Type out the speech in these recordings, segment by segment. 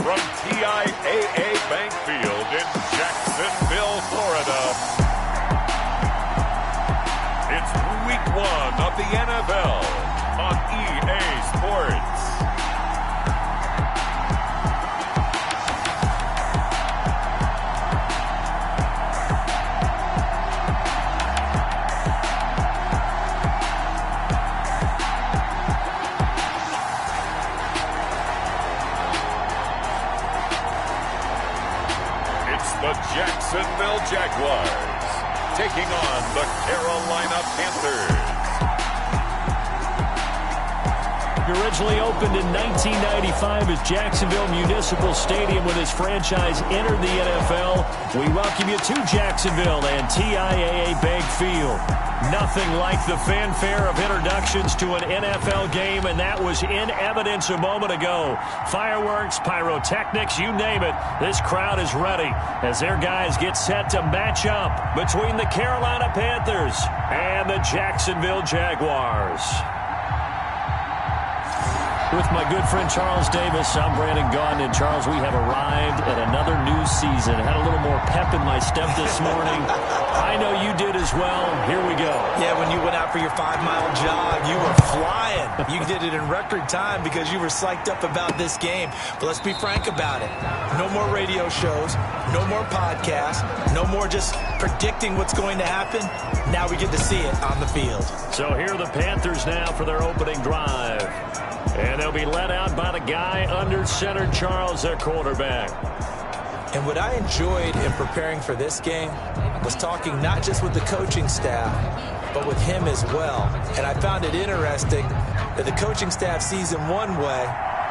from TIAA Bank Field in Jacksonville, Florida. It's Week 1 of the NFL on EA Sports. The Jacksonville Jaguars taking on the Carolina Panthers. Originally opened in 1995 as Jacksonville Municipal Stadium when his franchise entered the NFL. We welcome you to Jacksonville and TIAA Bank Field. Nothing like the fanfare of introductions to an NFL game, and that was in evidence a moment ago. Fireworks, pyrotechnics, you name it. This crowd is ready as their guys get set to match up between the Carolina Panthers and the Jacksonville Jaguars. With my good friend Charles Davis, I'm Brandon Gaudin. And Charles, we have arrived at another new season. I had a little more pep in my step this morning. I know you did as well. Here we go. Yeah, when you went out for your 5-mile jog, you were flying. You did it in record time because you were psyched up about this game. But let's be frank about it. No more radio shows, no more podcasts, no more just predicting what's going to happen. Now we get to see it on the field. So here are the Panthers now for their opening drive. And they'll be led out by the guy under center, Charles, their quarterback. And what I enjoyed in preparing for this game was talking not just with the coaching staff, but with him as well. And I found it interesting that the coaching staff sees him one way,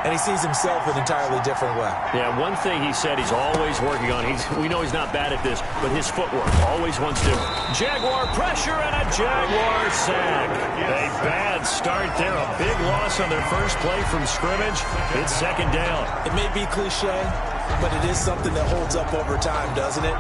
and he sees himself an entirely different way. Yeah, one thing he said he's always working on. We know he's not bad at this, but his footwork always wants to. Jaguar pressure and a Jaguar sack. A bad start there. A big loss on their first play from scrimmage. It's second down. It may be cliche, but it is something that holds up over time, doesn't it?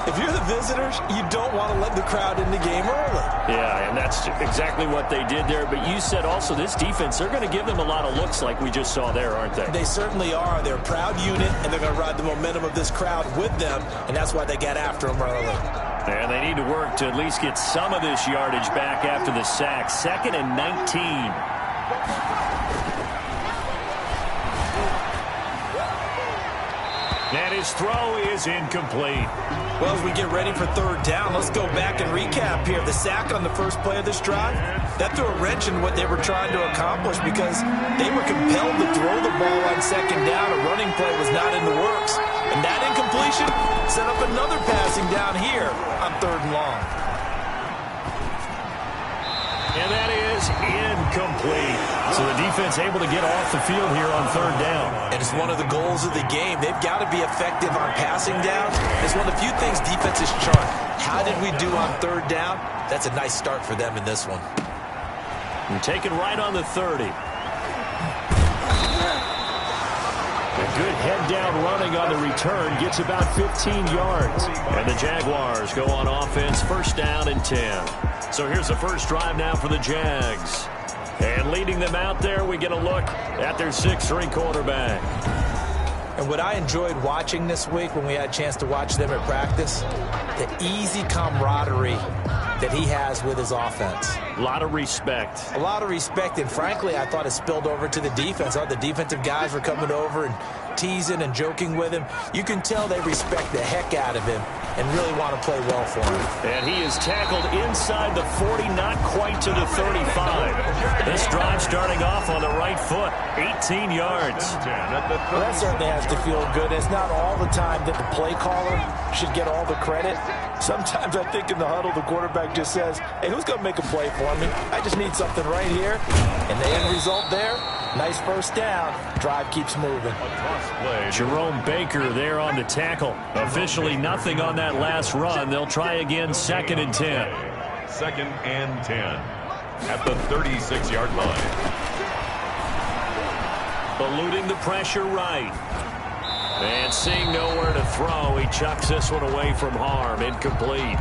If you're the visitors, you don't want to let the crowd in the game early. Yeah, and that's exactly what they did there. But you said also this defense, they're going to give them a lot of looks like we just saw there, aren't they? They certainly are. They're a proud unit, and they're going to ride the momentum of this crowd with them, and that's why they got after them early. And they need to work to at least get some of this yardage back after the sack. 2nd and 19. And his throw is incomplete. Well, as we get ready for third down, let's go back and recap here. The sack on the first play of this drive, that threw a wrench in what they were trying to accomplish because they were compelled to throw the ball on second down. A running play was not in the works. And that incompletion set up another passing down here on 3rd and long. And that is incomplete. So the defense able to get off the field here on 3rd down. And it's one of the goals of the game. They've got to be effective on passing down. It's one of the few things defenses chart. How did we do on 3rd down? That's a nice start for them in this one. And taken right on the 30. A good head-down running on the return. Gets about 15 yards. And the Jaguars go on offense. 1st down and 10. So here's the first drive now for the Jags. And leading them out there, we get a look at their 6'3" quarterback. And what I enjoyed watching this week when we had a chance to watch them at practice, the easy camaraderie that he has with his offense. A lot of respect. A lot of respect, and frankly, I thought it spilled over to the defense. The defensive guys were coming over and teasing and joking with him. You can tell they respect the heck out of him and really want to play well for him. And he is tackled inside the 40, not quite to the 35. This drive starting off on the right foot, 18 yards. Well, that certainly has to feel good. It's not all the time that the play caller should get all the credit. Sometimes I think in the huddle, the quarterback just says, hey, who's going to make a play for me? I just need something right here. And the end result there, nice first down. Drive keeps moving. Jerome Baker there on the tackle. Officially nothing on that last run. They'll try again, 2nd and 10. 2nd and 10 at the 36-yard line. Eluding the pressure right. And seeing nowhere to throw, he chucks this one away from harm. Incomplete.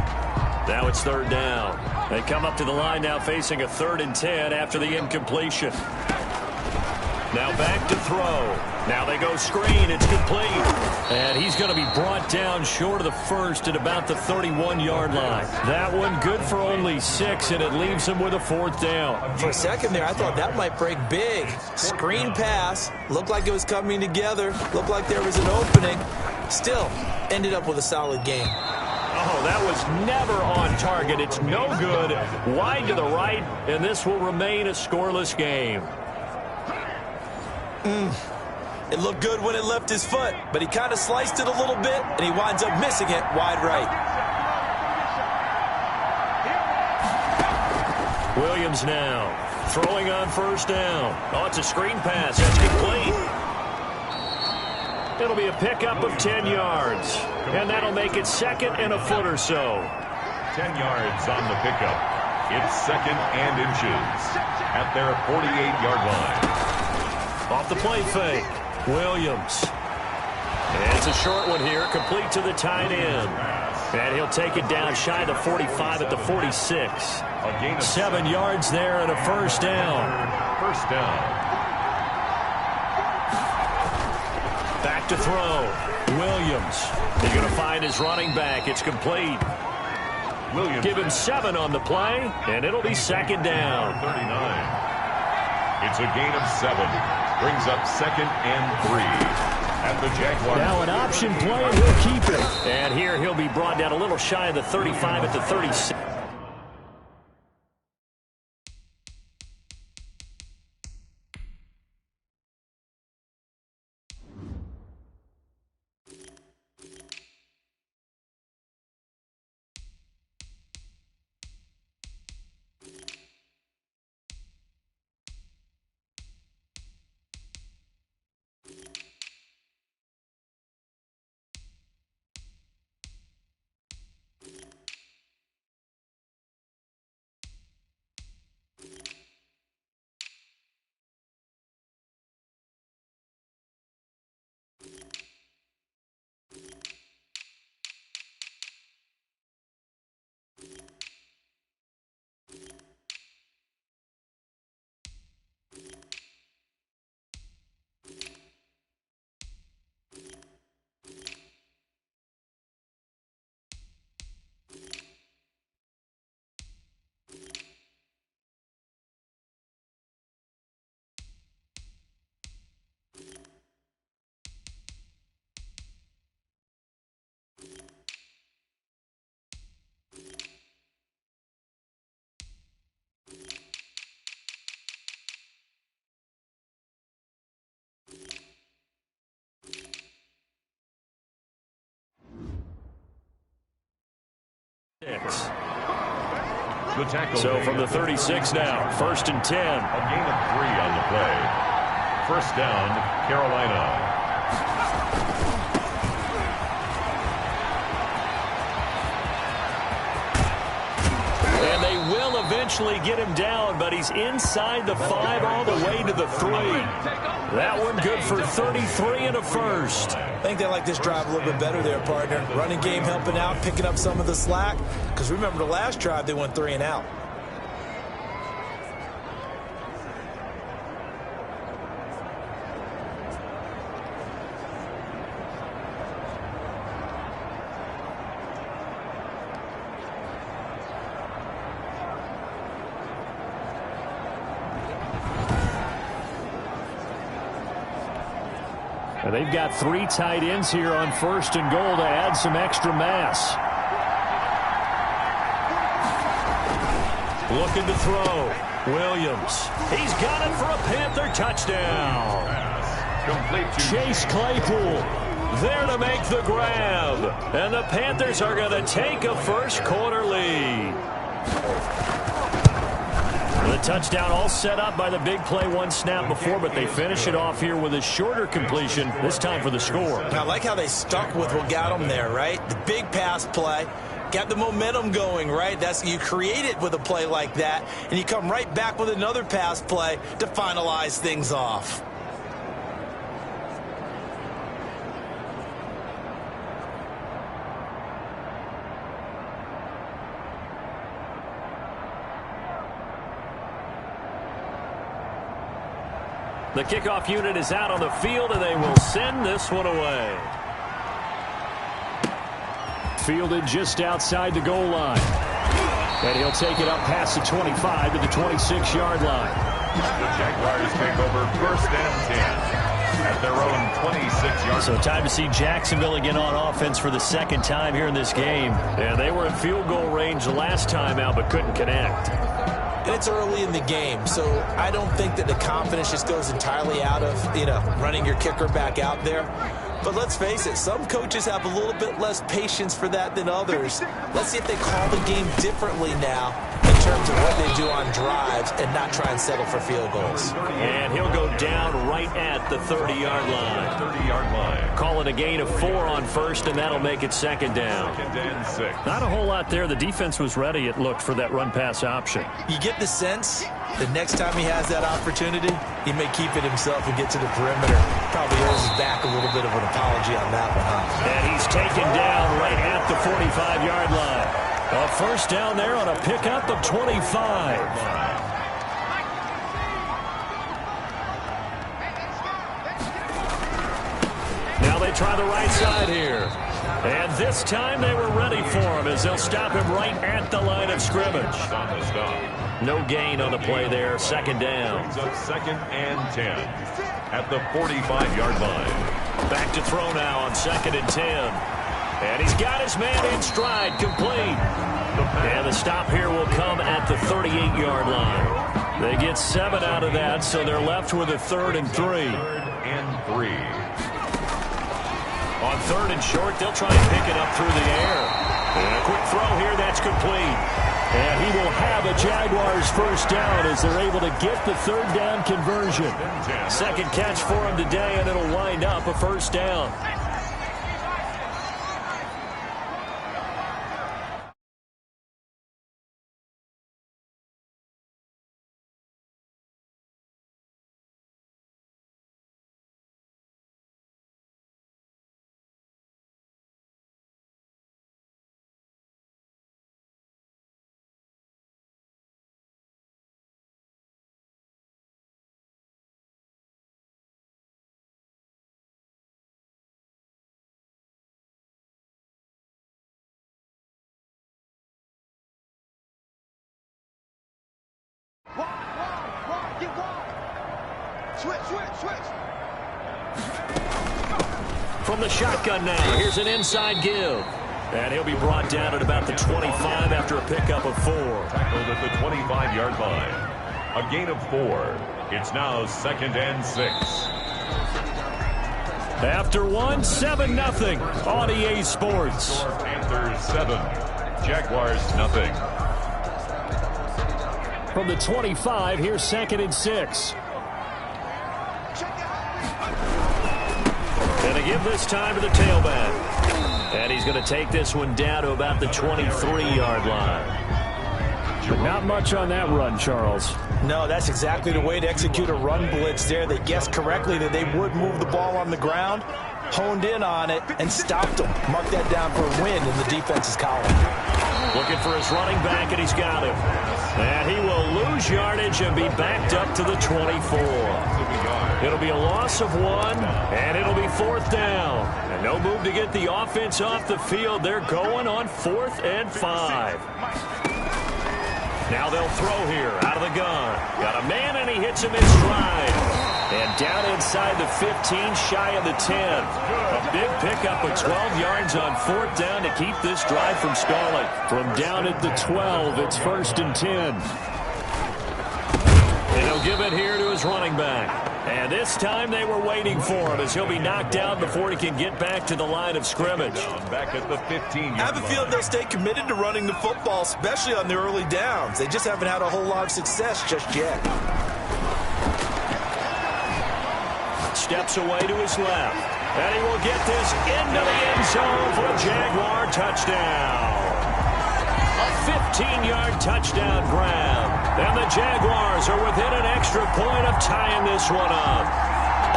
Now it's 3rd down. They come up to the line now facing a 3rd and 10 after the incompletion. Now back to throw. Now they go screen. It's complete. And he's going to be brought down short of the first at about the 31-yard line. That one good for only 6, and it leaves him with a 4th down. For a second there, I thought that might break big. Screen pass. Looked like it was coming together. Looked like there was an opening. Still, ended up with a solid game. Oh, that was never on target. It's no good. Wide to the right, and this will remain a scoreless game. It looked good when it left his foot, but he kind of sliced it a little bit, and he winds up missing it wide right. Williams now throwing on 1st down. Oh, it's a screen pass. That's complete. It'll be a pickup of 10 yards, and that'll make it 2nd and a foot or so. 10 yards on the pickup. It's 2nd and inches at their 48-yard line. Off the play fake, Williams. And it's a short one here, complete to the tight end. And he'll take it down shy of the 45 at the 46. 7 yards there and a 1st down. 1st down. Back to throw. Williams. He's going to find his running back. It's complete. Williams. Give him 7 on the play, and it'll be 2nd down. 39. It's a gain of 7. Brings up 2nd and 3 at the Jaguars. Now an option play, and he'll keep it. And here he'll be brought down a little shy of the 35 at the 36. So from the 36 now, 1st and 10. A gain of 3 on the play. 1st down, Carolina. And they will eventually get him down, but he's inside the 5 all the way to the 3. That one good for 33 and a 1st. I think they like this drive a little bit better there, partner. Running game helping out, picking up some of the slack. Because remember the last drive, they went 3 and out. And they've got 3 tight ends here on 1st and goal to add some extra mass. Looking to throw. Williams. He's got it for a Panther touchdown. Complete to Chase Claypool there to make the grab. And the Panthers are going to take a first-quarter lead. The touchdown all set up by the big play, 1 snap before, but they finish it off here with a shorter completion, this time for the score. I like how they stuck with what got them there, right? The big pass play. Got the momentum going, right? That's you create it with a play like that, and you come right back with another pass play to finalize things off. The kickoff unit is out on the field, and they will send this one away. Fielded just outside the goal line. And he'll take it up past the 25 to the 26-yard line. The Jaguars take over first and 10 at their own 26-yard. So time to see Jacksonville again on offense for the second time here in this game. And they were in field goal range the last time out, but couldn't connect. And it's early in the game, so I don't think that the confidence just goes entirely out of, running your kicker back out there. But let's face it, some coaches have a little bit less patience for that than others. Let's see if they call the game differently now in terms of what they do on drives and not try and settle for field goals. And he'll go down right at the 30-yard line. 30-yard line. Call it a gain of 4 on first, and that'll make it second down. Second and 6. Not a whole lot there. The defense was ready, it looked, for that run-pass option. You get the sense the next time he has that opportunity, he may keep it himself and get to the perimeter. Probably owes his back a little bit of an apology on that one, huh? And he's taken down right at the 45-yard line. A first down there on a pickup of 25. Now they try the right side here. And this time they were ready for him as they'll stop him right at the line of scrimmage. On the stop. No gain on the play there. Second down. Brings up second and 10 at the 45-yard line. Back to throw now on second and 10. And he's got his man in stride, complete. And the stop here will come at the 38-yard line. They get 7 out of that, so they're left with a 3rd and 3. 3rd and 3. On 3rd and short, they'll try and pick it up through the air. And a quick throw here, that's complete. And he will have a Jaguars first down as they're able to get the 3rd down conversion. Second catch for him today, and it'll wind up a first down. From the shotgun now, here's an inside give. And he'll be brought down at about the 25 after a pickup of 4. Tackled at the 25-yard line. A gain of 4. It's now second and 6. After 1, 7-0 on EA Sports. Panthers 7, Jaguars nothing. From the 25, here's second and 6. And a give this time to the tailback. And he's going to take this one down to about the 23-yard line. But not much on that run, Charles. No, that's exactly the way to execute a run blitz there. They guessed correctly that they would move the ball on the ground, honed in on it, and stopped them. Mark that down for a win in the defense's column. Looking for his running back, and he's got him. And he will lose yardage and be backed up to the 24. It'll be a loss of 1, and it'll be 4th down. And no move to get the offense off the field. They're going on 4th and 5. Now they'll throw here out of the gun. Got a man, and he hits him in stride. And down inside the 15, shy of the 10. A big pickup of 12 yards on 4th down to keep this drive from stalling. From down at the 12, it's 1st and 10. And he'll give it here to his running back. And this time they were waiting for him as he'll be knocked down before he can get back to the line of scrimmage. Back at the 15. I have a feeling they'll stay committed to running the football, especially on the early downs. They just haven't had a whole lot of success just yet. Steps away to his left. And he will get this into the end zone for a Jaguar touchdown. A 15-yard touchdown grab. And the Jaguars are within an extra point of tying this one up.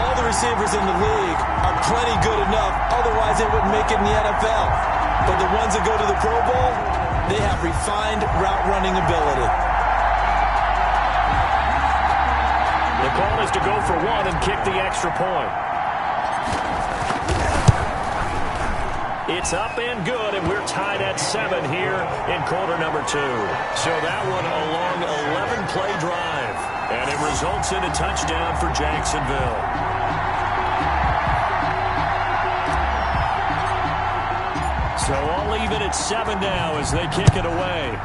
All the receivers in the league are plenty good enough. Otherwise, they wouldn't make it in the NFL. But the ones that go to the Pro Bowl, they have refined route running ability. The call is to go for one and kick the extra point. It's up and good, and we're tied at 7 here in quarter number 2. So that one a long 11-play drive, and it results in a touchdown for Jacksonville. So I'll leave it at 7 now as they kick it away.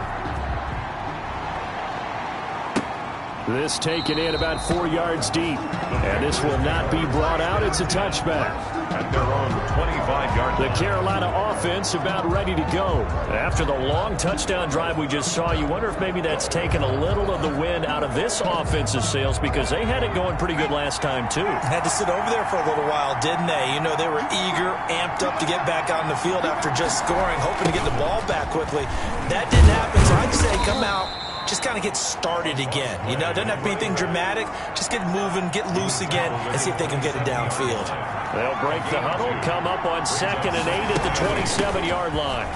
This taken in about 4 yards deep, and this will not be brought out. It's a touchback. At their own 25-yard line. The Carolina offense about ready to go. After the long touchdown drive we just saw, you wonder if maybe that's taken a little of the wind out of this offensive sails, because they had it going pretty good last time, too. Had to sit over there for a little while, didn't they? You know, they were eager, amped up to get back out on the field after just scoring, hoping to get the ball back quickly. That didn't happen, so I'd say come out, just kind of get started again. You know, it doesn't have to be anything dramatic. Just get moving, get loose again, and see if they can get it downfield. They'll break the huddle, come up on 2nd and 8 at the 27-yard line.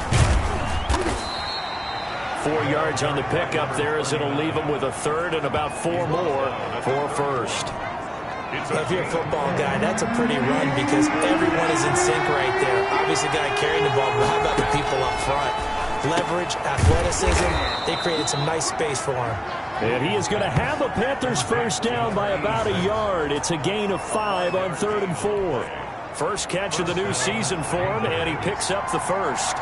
4 yards on the pickup there, as it'll leave them with a third and about 4 more for first. If you're a football guy, that's a pretty run because everyone is in sync right there. Obviously, the guy carrying the ball, but how about the people up front? Leverage, athleticism, they created some nice space for him. And he is going to have a Panthers first down by about a yard. It's a gain of 5 on 3rd and 4. First catch of the new season for him, and he picks up the first.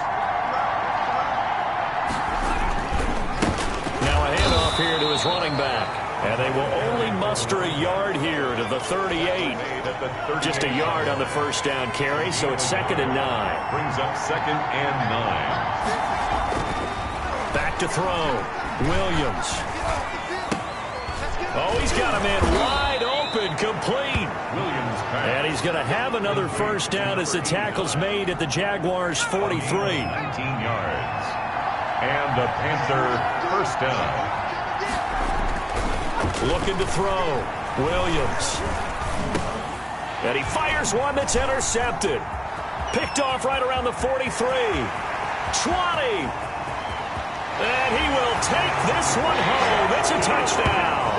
Now a handoff here to his running back. And they will only muster a yard here to the 38. Just a yard on the first down carry, so it's 2nd and 9. Brings up 2nd and 9. Back to throw. Williams. Oh, he's got a man wide open, complete. Williams pass. And he's going to have another first down as the tackle's made at the Jaguars' 43. 19 yards. And a Panther first down. Looking to throw. Williams. And he fires one that's intercepted. Picked off right around the 43. 20. And he will take this one home. It's a touchdown.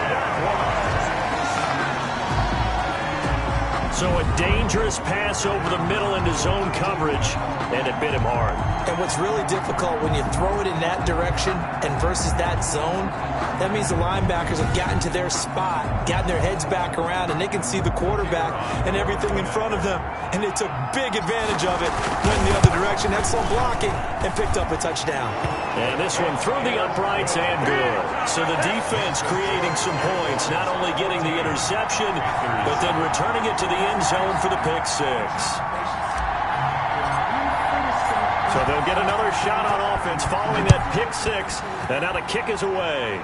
So a dangerous pass over the middle into zone coverage, and it bit him hard. And what's really difficult when you throw it in that direction and versus that zone, that means the linebackers have gotten to their spot, gotten their heads back around, and they can see the quarterback and everything in front of them. And they took big advantage of it, went in the other direction, excellent blocking, and picked up a touchdown. And this one through the uprights and good. So the defense creating some points, not only getting the interception, but then returning it to the end zone for the pick six. So they'll get another shot on offense following that pick six. And now the kick is away.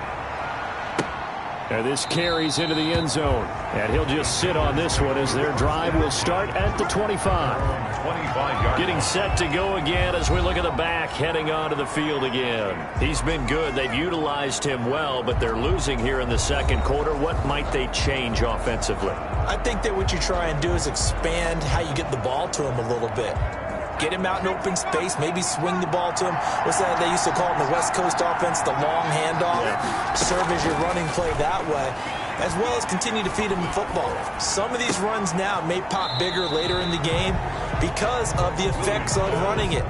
And this carries into the end zone. And he'll just sit on this one as their drive will start at the 25. 25 yards. Getting set to go again as we look at the back heading onto the field again. He's been good. They've utilized him well, but they're losing here in the second quarter. What might they change offensively? I think that what you try and do is expand how you get the ball to him a little bit. Get him out in open space, maybe swing the ball to him. What's that they used to call it in the West Coast offense, the long handoff? Yeah. Serve as your running play that way, as well as continue to feed him the football. Some of these runs now may pop bigger later in the game because of the effects of running it.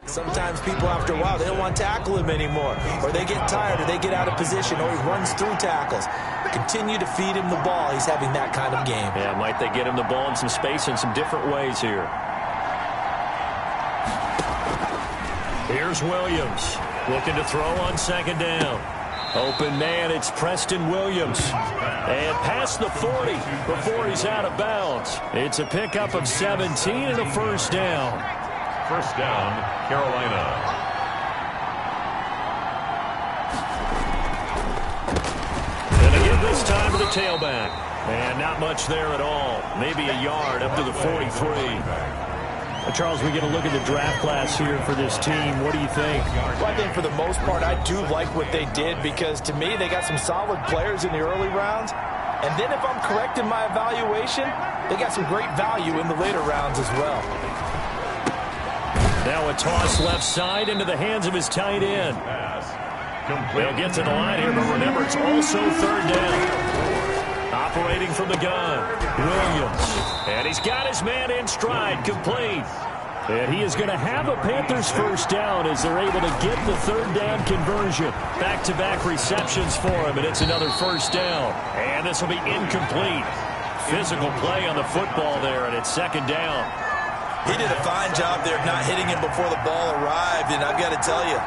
Sometimes people, after a while, they don't want to tackle him anymore, or they get tired, or they get out of position, or he runs through tackles. Continue to feed him the ball. He's having that kind of game. Yeah, might they get him the ball in some space in some different ways here. Here's Williams, looking to throw on second down. Open man, it's Preston Williams. And past the 40 before he's out of bounds. It's a pickup of 17 and a first down. First down, Carolina. And they give this time to the tailback. And not much there at all. Maybe a yard up to the 43. Charles, we get a look at the draft class here for this team. What do you think? Well, I think for the most part, I do like what they did because, to me, they got some solid players in the early rounds. And then if I'm correct in my evaluation, they got some great value in the later rounds as well. Now a toss left side into the hands of his tight end. They'll get to the line here, but remember, it's also third down. Operating from the gun, Williams. And he's got his man in stride, complete. And he is going to have a Panthers first down as they're able to get the third down conversion. Back-to-back receptions for him, and it's another first down. And this will be incomplete. Physical play on the football there, and it's second down. He did a fine job there of not hitting him before the ball arrived, and I've got to tell you,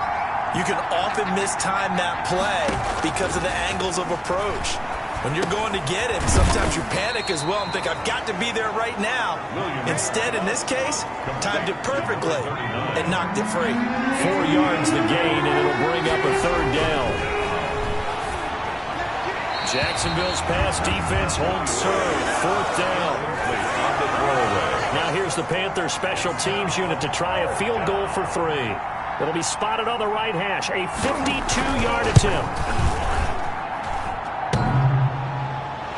you can often mistime that play because of the angles of approach. When you're going to get him, sometimes you panic as well and think, I've got to be there right now. Instead, in this case, timed it perfectly and knocked it free. 4 yards the gain, and it'll bring up a third down. Jacksonville's pass defense holds serve. Fourth down. Now here's the Panthers special teams unit to try a field goal for 3. It'll be spotted on the right hash. A 52-yard attempt.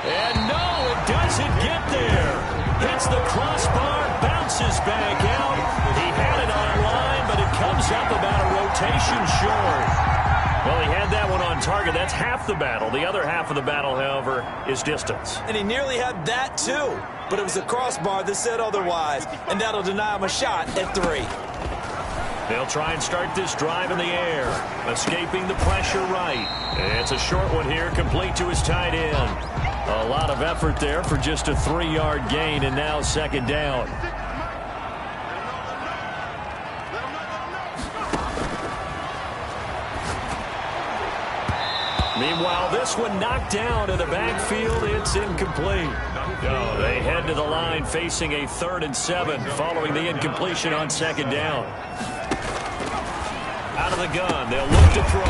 And no, it doesn't get there. Hits the crossbar, bounces back out. He had it on line, but it comes up about a rotation short. Well, he had that one on target. That's half the battle. The other half of the battle, however, is distance. And he nearly had that, too. But it was the crossbar that said otherwise, and that'll deny him a shot at 3. They'll try and start this drive in the air, escaping the pressure right. And it's a short one here, complete to his tight end. A lot of effort there for just a 3-yard gain, and now second down. Meanwhile, this one knocked down in the backfield. It's incomplete. They head to the line facing a 3rd and 7 following the incompletion on second down. Out of the gun, they'll look to throw.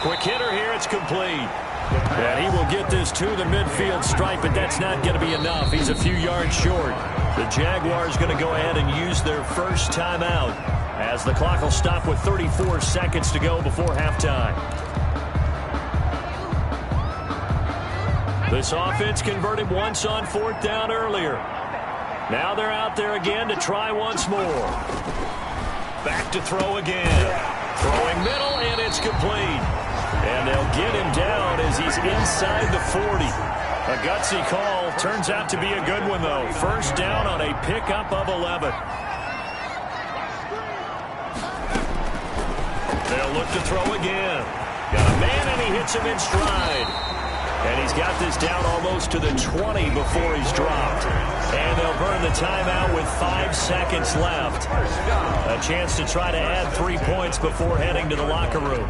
Quick hitter here, it's complete. And he will get this to the midfield stripe, but that's not going to be enough. He's a few yards short. The Jaguars going to go ahead and use their first timeout as the clock will stop with 34 seconds to go before halftime. This offense converted once on 4th down earlier. Now they're out there again to try once more. Back to throw again. Throwing middle, and it's complete. And they'll get him down as he's inside the 40. A gutsy call. Turns out to be a good one, though. First down on a pickup of 11. They'll look to throw again. Got a man, and he hits him in stride. And he's got this down almost to the 20 before he's dropped. And they'll burn the timeout with 5 seconds left. A chance to try to add 3 points before heading to the locker room.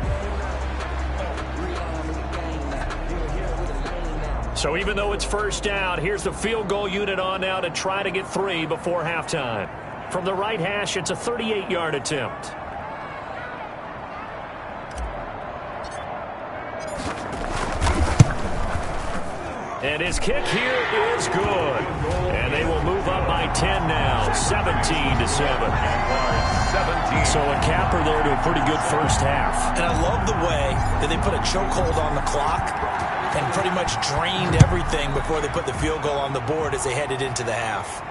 So even though it's first down, here's the field goal unit on now to try to get 3 before halftime. From the right hash, it's a 38-yard attempt. And his kick here is good. And they will move up by 10 now, 17-7. So a capper there to a pretty good first half. And I love the way that they put a chokehold on the clock and pretty much drained everything before they put the field goal on the board as they headed into the half.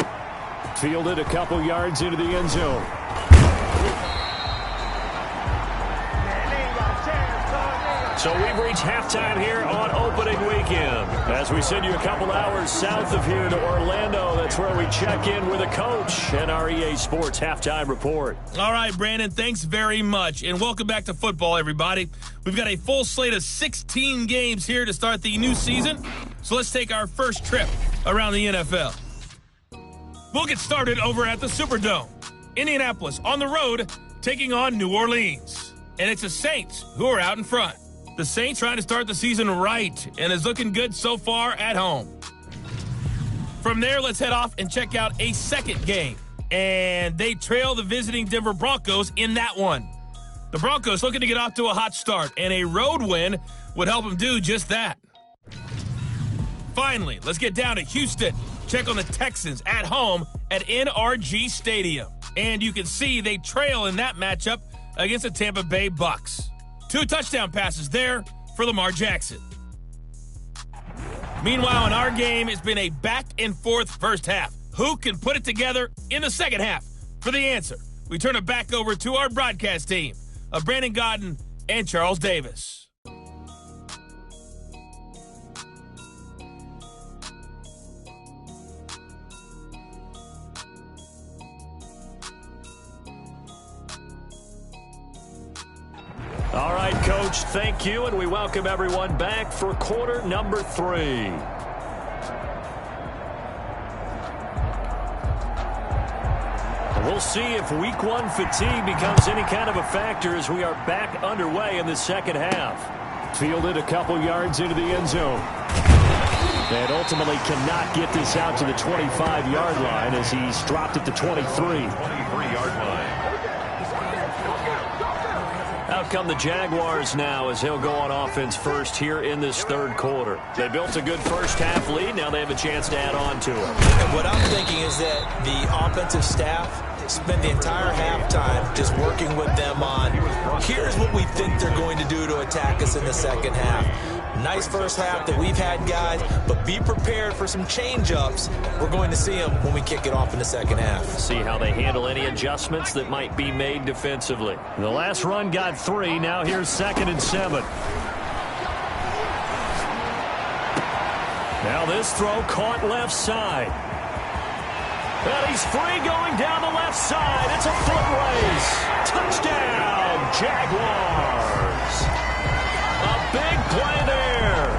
Fielded a couple yards into the end zone. So we've reached halftime here on opening weekend. As we send you a couple hours south of here to Orlando, that's where we check in with a coach and our EA Sports halftime report. All right, Brandon, thanks very much. And welcome back to football, everybody. We've got a full slate of 16 games here to start the new season. So let's take our first trip around the NFL. We'll get started over at the Superdome. Indianapolis on the road taking on New Orleans. And it's the Saints who are out in front. The Saints trying to start the season right and is looking good so far at home. From there, let's head off and check out a second game. And they trail the visiting Denver Broncos in that one. The Broncos looking to get off to a hot start, and a road win would help them do just that. Finally, let's get down to Houston. Check on the Texans at home at NRG Stadium. And you can see they trail in that matchup against the Tampa Bay Bucks. 2 touchdown passes there for Lamar Jackson. Meanwhile, in our game, it's been a back-and-forth first half. Who can put it together in the second half? For the answer, we turn it back over to our broadcast team of Brandon Godden and Charles Davis. All right, Coach, thank you, and we welcome everyone back for quarter number 3. We'll see if week 1 fatigue becomes any kind of a factor as we are back underway in the second half. Fielded a couple yards into the end zone. And ultimately cannot get this out to the 25-yard line as he's dropped at the 23. 23-yard line. Out come the Jaguars now as he'll go on offense first here in this third quarter. They built a good first half lead. Now they have a chance to add on to it. And what I'm thinking is that the offensive staff spend the entire halftime just working with them on, here's what we think they're going to do to attack us in the second half. Nice first half that we've had, guys, but be prepared for some change-ups. We're going to see them when we kick it off in the second half. See how they handle any adjustments that might be made defensively. The last run got 3. Now here's 2nd and 7. Now this throw caught left side. And he's free going down the left side. It's a foot race. Touchdown, Jaguars. A big play there.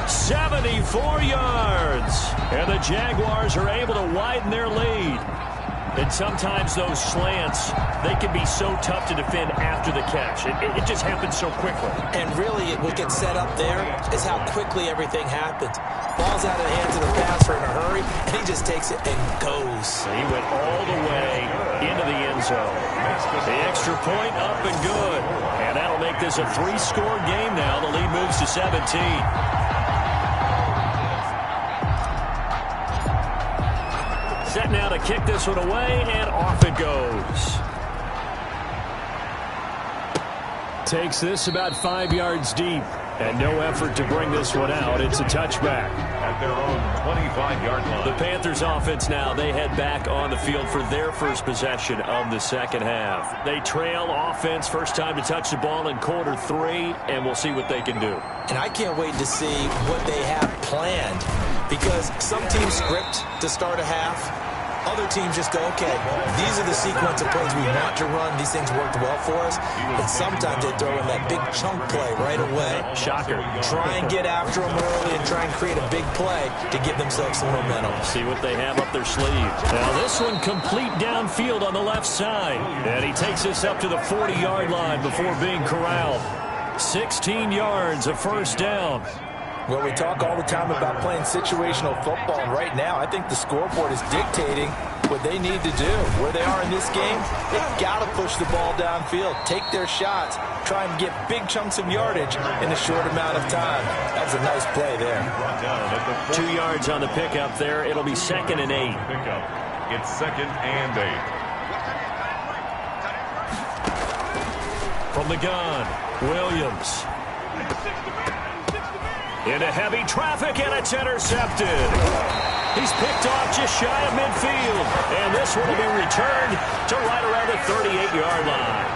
74 yards. And the Jaguars are able to widen their lead. And sometimes those slants, they can be so tough to defend after the catch. It just happens so quickly. And really, what gets set up there is how quickly everything happens. Ball's out of the hands of the passer in a hurry, and he just takes it and goes. He went all the way into the end zone. The extra point up and good. And that'll make this a 3-score game now. The lead moves to 17. Set now to kick this one away, and off it goes. Takes this about 5 yards deep, and no effort to bring this one out. It's a touchback. At their own 25-yard line. The Panthers offense now, they head back on the field for their first possession of the second half. They trail offense, first time to touch the ball in quarter 3, and we'll see what they can do. And I can't wait to see what they have planned, because some teams script to start a half. Other teams just go, okay, these are the sequence of plays we want to run. These things worked well for us. And sometimes they throw in that big chunk play right away. Shocker. Try and get after them early and try and create a big play to give themselves some momentum. See what they have up their sleeve. Now this one complete downfield on the left side. And he takes this up to the 40-yard line before being corralled. 16 yards, a first down. Well, we talk all the time about playing situational football, and right now I think the scoreboard is dictating what they need to do. Where they are in this game, they've got to push the ball downfield, take their shots, try and get big chunks of yardage in a short amount of time. That's a nice play there. 2 yards on the pickup there. It'll be 2nd and 8. It's 2nd and 8. From the gun, Williams. Into heavy traffic, and it's intercepted. He's picked off just shy of midfield. And this one will be returned to right around the 38-yard line.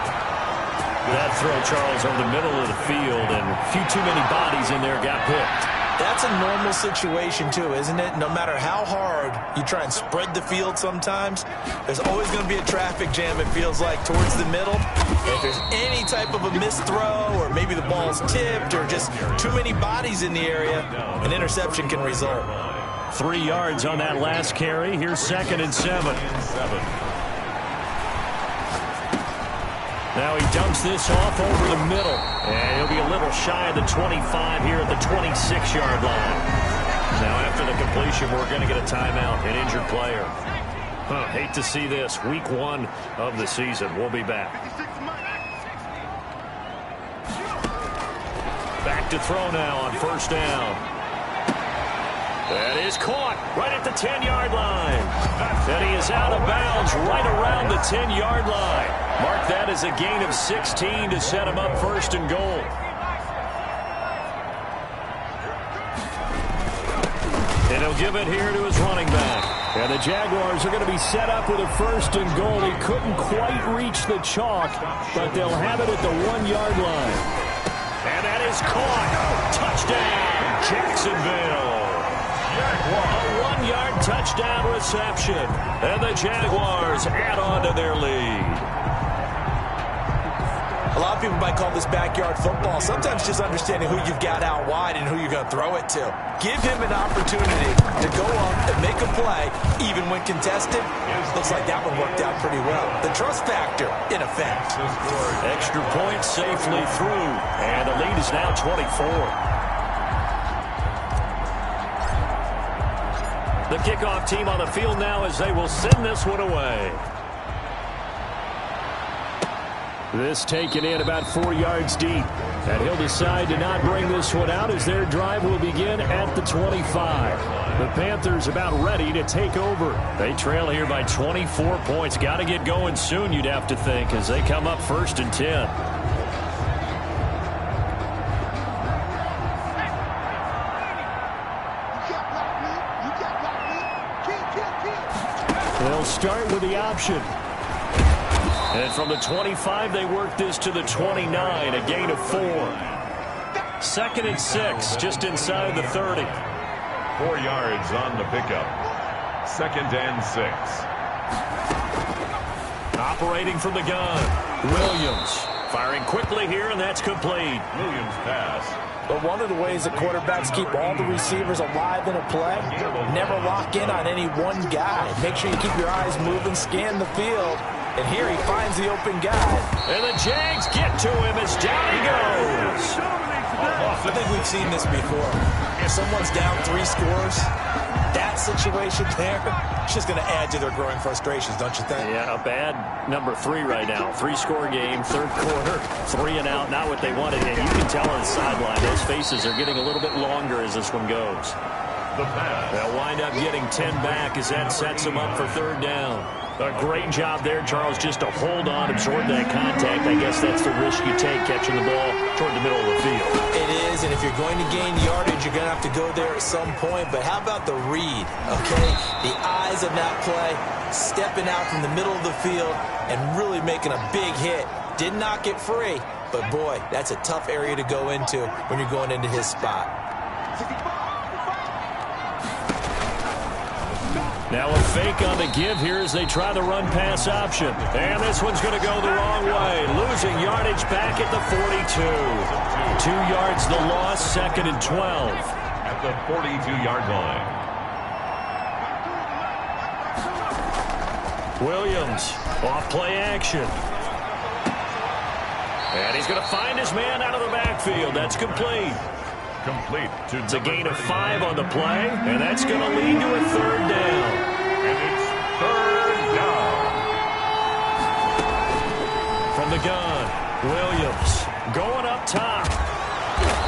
That throw, Charles, over the middle of the field, and a few too many bodies in there got picked. That's a normal situation, too, isn't it? No matter how hard you try and spread the field sometimes, there's always going to be a traffic jam, it feels like, towards the middle. And if there's any type of a missed throw, or maybe the ball's tipped, or just too many bodies in the area, an interception can result. 3 yards on that last carry. Here's 2nd and 7. Now he dumps this off over the middle. And he'll be a little shy of the 25 here at the 26-yard line. Now after the completion, we're going to get a timeout, an injured player. Hate to see this. Week 1 of the season. We'll be back. Back to throw now on 1st down. That is caught right at the 10-yard line. And he is out of bounds right around the 10-yard line. Mark that as a gain of 16 to set him up 1st and goal. And he'll give it here to his running back. And the Jaguars are going to be set up with a 1st and goal. He couldn't quite reach the chalk, but they'll have it at the 1-yard line. And that is caught. Touchdown, Jacksonville. A 1-yard touchdown reception. And the Jaguars add on to their lead. A lot of people might call this backyard football. Sometimes just understanding who you've got out wide and who you're going to throw it to. Give him an opportunity to go up and make a play, even when contested. Looks like that one worked out pretty well. The trust factor, in effect. Extra point safely through. And the lead is now 24. The kickoff team on the field now as they will send this one away. This taken in about 4 yards deep. And he'll decide to not bring this one out as their drive will begin at the 25. The Panthers about ready to take over. They trail here by 24 points. Got to get going soon, you'd have to think, as they come up 1st and 10. They'll start with the option. And from the 25, they work this to the 29, a gain of 4. 2nd and 6, just inside the 30. 4 yards on the pickup. 2nd and 6. Operating from the gun, Williams. Firing quickly here, and that's complete. Williams pass. But one of the ways that quarterbacks keep all the receivers alive in a play, never lock in on any one guy. Make sure you keep your eyes moving, scan the field, and here he finds the open guy. And the Jags get to him as down he goes. I think we've seen this before. If someone's down 3 scores, that situation there, it's just going to add to their growing frustrations, don't you think? Yeah, a bad number 3 right now. 3-score game, 3rd quarter, 3 and out, not what they wanted. And you can tell on the sideline, those faces are getting a little bit longer as this one goes. They'll wind up getting 10 back as that sets them up for 3rd down. A great job there, Charles, just to hold on, absorb that contact. I guess that's the risk you take, catching the ball toward the middle of the field. It is, and if you're going to gain yardage, you're going to have to go there at some point. But how about the read, okay? The eyes of that play, stepping out from the middle of the field and really making a big hit. Did not get free, but boy, that's a tough area to go into when you're going into his spot. Now a fake on the give here as they try the run-pass option. And this one's going to go the wrong way. Losing yardage back at the 42. 2 yards the loss, 2nd and 12. At the 42-yard line. Williams, off play action. And he's going to find his man out of the backfield. That's complete. Complete to It's a gain of 5 on the play, and that's going to lead to a 3rd down. And it's 3rd down. From the gun, Williams going up top.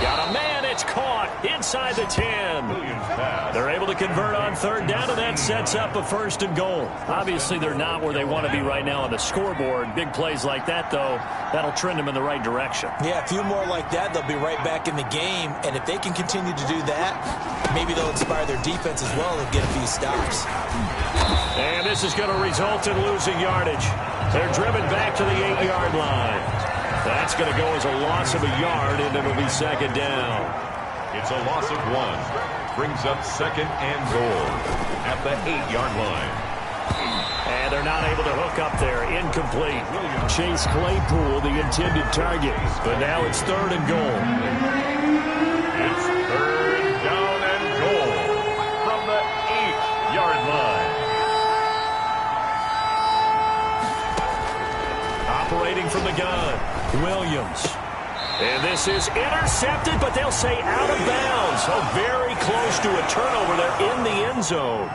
Got a man, it's caught inside the 10. Williams pass. They're able to convert on 3rd down, and that sets up a 1st and goal. Obviously, they're not where they want to be right now on the scoreboard. Big plays like that, though, that'll trend them in the right direction. Yeah, a few more like that, they'll be right back in the game. And if they can continue to do that, maybe they'll inspire their defense as well and get a few stops. And this is going to result in losing yardage. They're driven back to the 8-yard line. That's going to go as a loss of a yard, and it'll be second down. It's a loss of 1. Brings up second and goal at the 8-yard line. And they're not able to hook up there. Incomplete. Chase Claypool, the intended target. But now it's third and goal. It's third down and goal from the 8-yard line. Operating from the gun, Williams. And this is intercepted, but they'll say out of bounds. So very close to a turnover there in the end zone.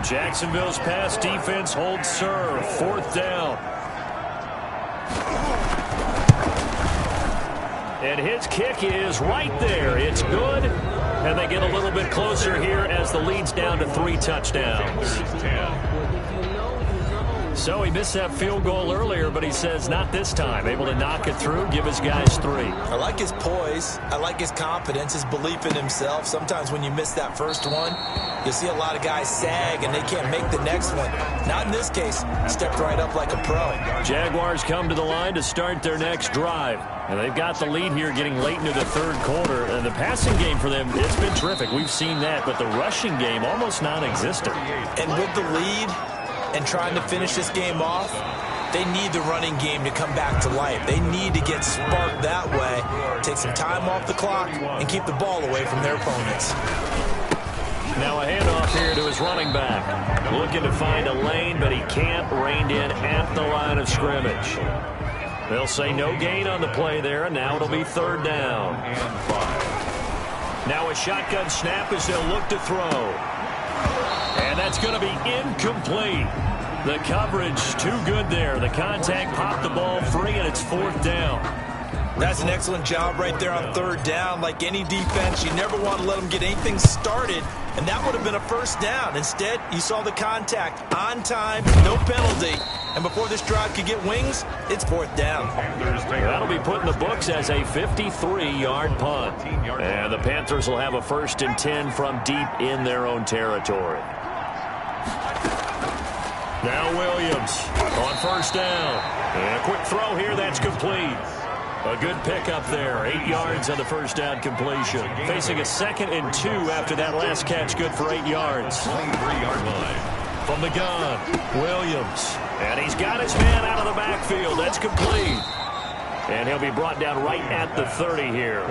Jacksonville's pass defense holds serve. Fourth down. And his kick is right there. It's good. And they get a little bit closer here as the lead's down to 3 touchdowns. So he missed that field goal earlier, but he says not this time. Able to knock it through, give his guys 3. I like his poise. I like his confidence, his belief in himself. Sometimes when you miss that first one, you'll see a lot of guys sag and they can't make the next one. Not in this case. Stepped right up like a pro. Jaguars come to the line to start their next drive. And they've got the lead here getting late into the third quarter. And the passing game for them, it's been terrific. We've seen that. But the rushing game, almost non-existent. And with the lead and trying to finish this game off, they need the running game to come back to life. They need to get sparked that way, take some time off the clock, and keep the ball away from their opponents. Now a handoff here to his running back. Looking to find a lane, but he can't. Reined in at the line of scrimmage. They'll say no gain on the play there, and now it'll be third down. Now a shotgun snap as they'll look to throw. And that's going to be incomplete. The coverage too good there. The contact popped the ball free, and it's fourth down. That's an excellent job right there on third down. Like any defense, you never want to let them get anything started, and that would have been a first down. Instead, you saw the contact on time, no penalty. And before this drive could get wings, it's fourth down. That'll be put in the books as a 53-yard punt. And the Panthers will have a 1st and 10 from deep in their own territory. Now Williams on first down. And a quick throw here, that's complete. A good pickup there. 8 yards on the first down completion. Facing a 2nd and 2 after that last catch, good for 8 yards. 23-yard line. From the gun, Williams. And he's got his man out of the backfield. That's complete. And he'll be brought down right at the 30 here.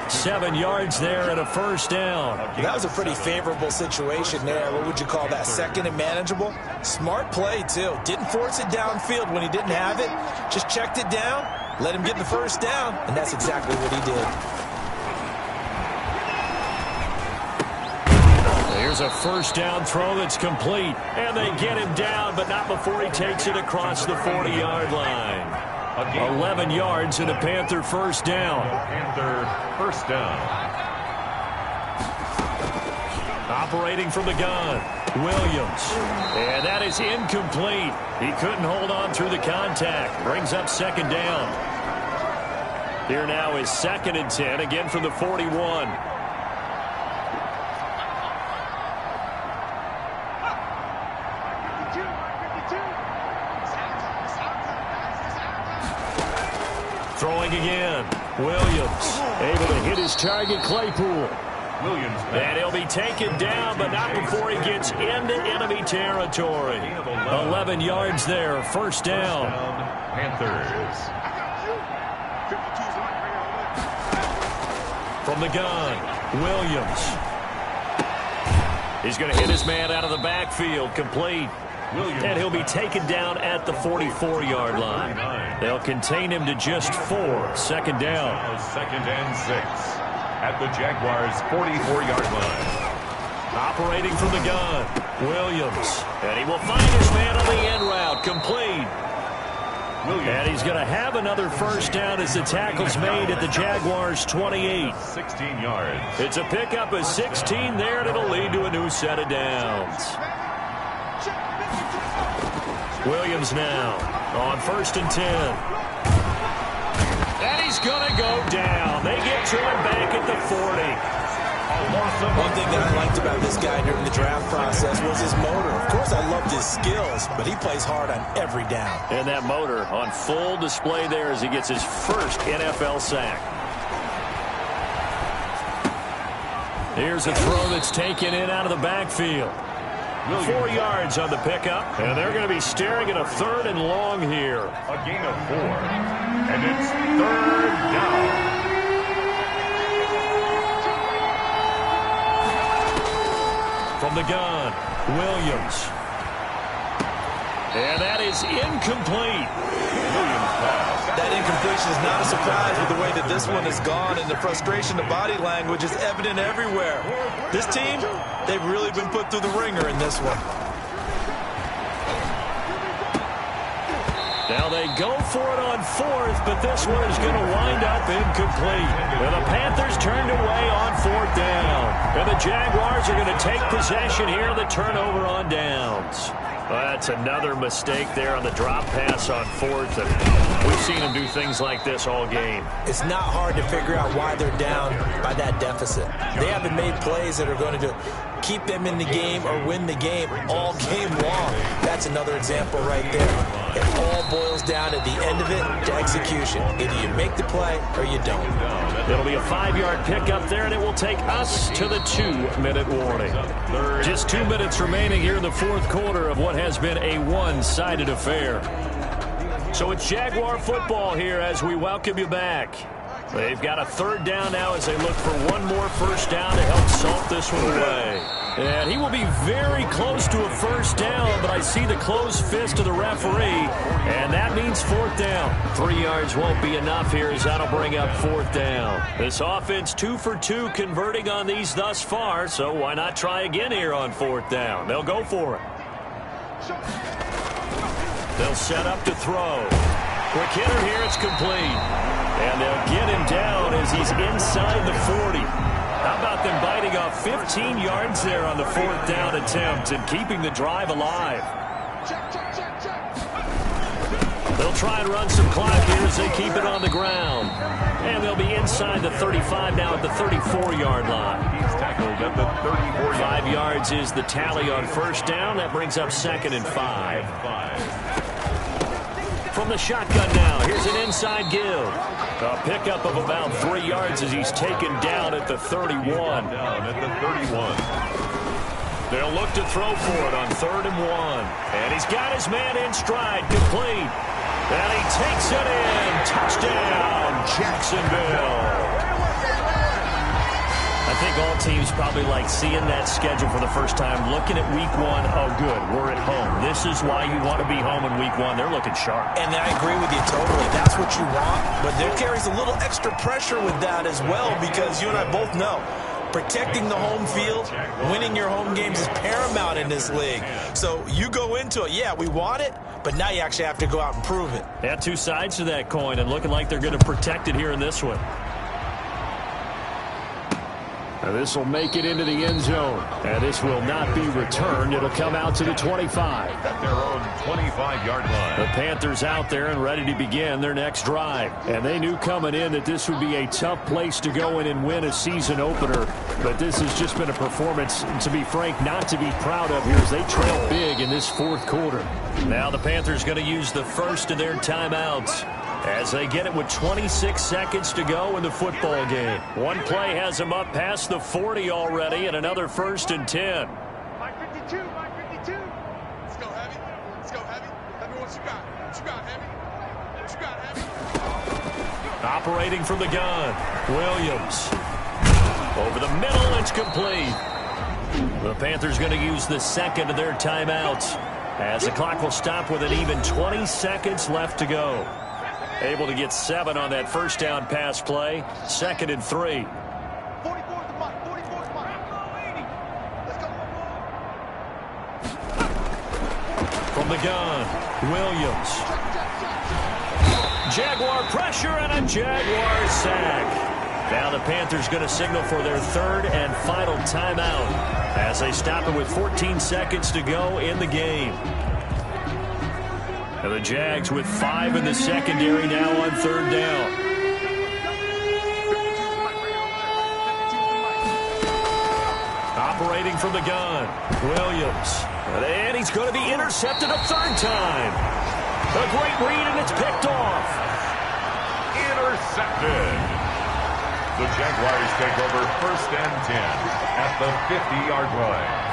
7 yards there and a first down. That was a pretty favorable situation there. What would you call that? 2nd and manageable? Smart play, too. Didn't force it downfield when he didn't have it. Just checked it down, let him get the first down, and that's exactly what he did. Here's a first down throw that's complete. And they get him down, but not before he takes it across the 40-yard line. 11 yards and a Panther first down. Panther first down. Operating from the gun, Williams. And that is incomplete. He couldn't hold on through the contact. Brings up second down. Here now is 2nd and 10, again from the 41. Throwing again. Williams able to hit his target, Claypool. Williams. And he'll be taken down, but not before he gets into enemy territory. 11 yards there, first down. Panthers. From the gun, Williams. He's going to hit his man out of the backfield, complete. And he'll be taken down at the 44-yard line. They'll contain him to just 4. Second down. 2nd and 6 at the Jaguars' 44-yard line. Operating from the gun, Williams. And he will find his man on the end route, complete. And he's going to have another first down as the tackle's made at the Jaguars' 28. 16 yards. It's a pickup of 16 there, and it'll lead to a new set of downs. Williams now on 1st and 10. And he's going to go down. They get to him back at the 40. One thing that I liked about this guy during the draft process was his motor. Of course, I loved his skills, but he plays hard on every down. And that motor on full display there as he gets his first NFL sack. Here's a throw that's taken in out of the backfield. 4 yards on the pickup, and they're going to be staring at a 3rd and long here. A gain of 4, and it's 3rd down. From the gun, Williams. And that is incomplete. That incompletion is not a surprise with the way that this one has gone, and the frustration, the body language is evident everywhere. This team, they've really been put through the ringer in this one. Now they go for it on 4th, but this one is going to wind up incomplete. And the Panthers turned away on 4th down. And the Jaguars are going to take possession here, the turnover on downs. Well, that's another mistake there on the drop pass on 4th. And we've seen them do things like this all game. It's not hard to figure out why they're down by that deficit. They haven't made plays that are going to keep them in the game or win the game all game long. That's another example right there. It all boils down at the end of it to execution. Either you make the play or you don't. It'll be a 5-yard pickup there, and it will take us to the 2-minute warning. Just 2 minutes remaining here in the 4th quarter of what has been a one-sided affair. So it's Jaguar football here as we welcome you back. They've got a 3rd down now as they look for one more first down to help salt this one away. And he will be very close to a first down, but I see the closed fist of the referee, and that means 4th down. 3 yards won't be enough here as that'll bring up 4th down. This offense 2 for 2 converting on these thus far, so why not try again here on 4th down? They'll go for it. They'll set up to throw. Quick hitter here, it's complete. And they'll get him down as he's inside the 40. How about them biting off 15 yards there on the 4th down attempt and keeping the drive alive? They'll try and run some clock here as they keep it on the ground. And they'll be inside the 35 now at the 34-yard line. He's tackled at the 34. 5 yards is the tally on first down. That brings up 2nd and 5. From the shotgun now, here's an inside give. A pickup of about 3 yards as he's taken down at the 31. They'll look to throw for it on 3rd and 1. And he's got his man in stride, complete. And he takes it in. Touchdown, Jacksonville. I think all teams probably like seeing that schedule for the first time, looking at week 1. Oh, good, we're at home. This is why you want to be home in week 1. They're looking sharp. And I agree with you totally. That's what you want. But there carries a little extra pressure with that as well, because you and I both know protecting the home field, winning your home games is paramount in this league. So you go into it, yeah, we want it, but now you actually have to go out and prove it. Yeah, 2 sides to that coin, and looking like they're going to protect it here in this one. This will make it into the end zone, and this will not be returned. It'll come out to the 25. At their own 25-yard line. The Panthers out there and ready to begin their next drive. And they knew coming in that this would be a tough place to go in and win a season opener. But this has just been a performance, to be frank, not to be proud of here as they trail big in this 4th quarter. Now the Panthers going to use the first of their timeouts as they get it with 26 seconds to go in the football game. One play has them up past the 40 already, and another 1st and 10. Mike 52, Mike 52. Let's go heavy. Let's go heavy. Let me what you got. What you got, heavy? What you got, heavy? Operating from the gun, Williams. Over the middle, it's complete. The Panthers going to use the second of their timeouts as the clock will stop with an even 20 seconds left to go. Able to get 7 on that first down pass play. 2nd and 3. 44 the Mike. 44 the Mike. Let's go. From the gun, Williams. Jaguar pressure and a Jaguar sack. Now the Panthers going to signal for their 3rd and final timeout as they stop it with 14 seconds to go in the game. And the Jags with 5 in the secondary now on 3rd down. waiting from the gun. Williams. And he's going to be intercepted a third time. A great read, and it's picked off. Intercepted. The Jaguars take over 1st and 10 at the 50-yard line.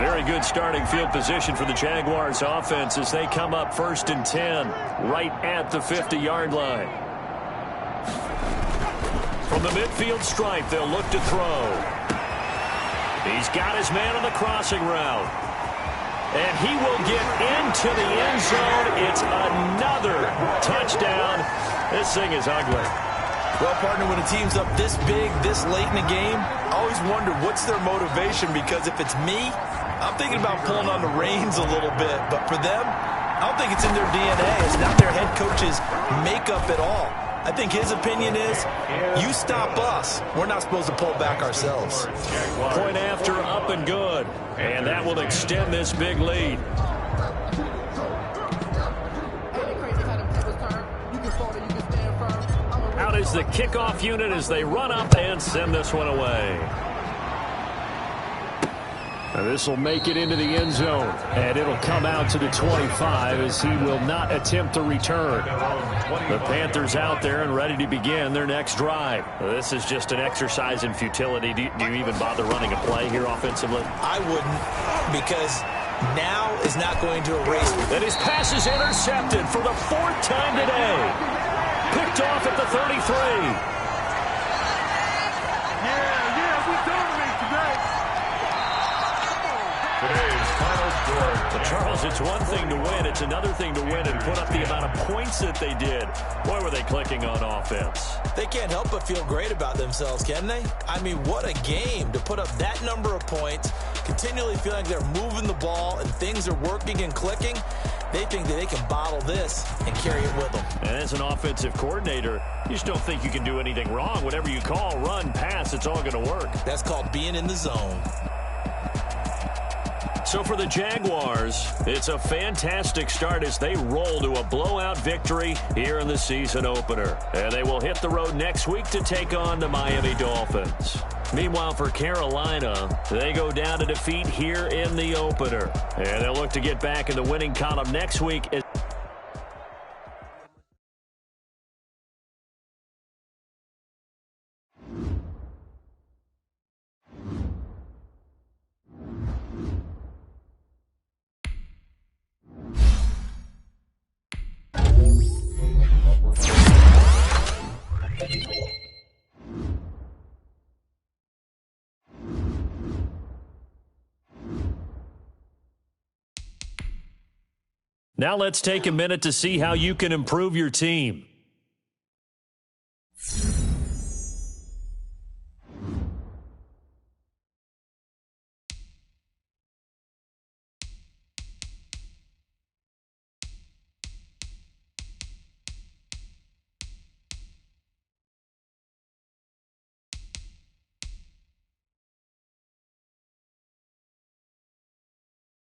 Very good starting field position for the Jaguars offense as they come up 1st and 10 right at the 50-yard line. From the midfield stripe, they'll look to throw. He's got his man on the crossing route. And he will get into the end zone. It's another touchdown. This thing is ugly. Well, partner, when a team's up this big, this late in the game, I always wonder what's their motivation, because if it's me, I'm thinking about pulling on the reins a little bit. But for them, I don't think it's in their DNA. It's not their head coach's makeup at all. I think his opinion is, you stop us. We're not supposed to pull back ourselves. Point after, up and good. And that will extend this big lead. Out is the kickoff unit as they run up and send this one away. And this will make it into the end zone. And it'll come out to the 25 as he will not attempt to return. The Panthers out there and ready to begin their next drive. This is just an exercise in futility. Do you even bother running a play here offensively? I wouldn't, because now is not going to erase. And his pass is intercepted for the 4th time today. Picked off at the 33. Today's final score. But Charles, it's one thing to win. It's another thing to win and put up the amount of points that they did. Boy, were they clicking on offense. They can't help but feel great about themselves, can they? I mean, what a game to put up that number of points, continually feeling like they're moving the ball and things are working and clicking. They think that they can bottle this and carry it with them. And as an offensive coordinator, you just don't think you can do anything wrong. Whatever you call, run, pass, it's all going to work. That's called being in the zone. So for the Jaguars, it's a fantastic start as they roll to a blowout victory here in the season opener. And they will hit the road next week to take on the Miami Dolphins. Meanwhile, for Carolina, they go down to defeat here in the opener. And they'll look to get back in the winning column next week. Now let's take a minute to see how you can improve your team.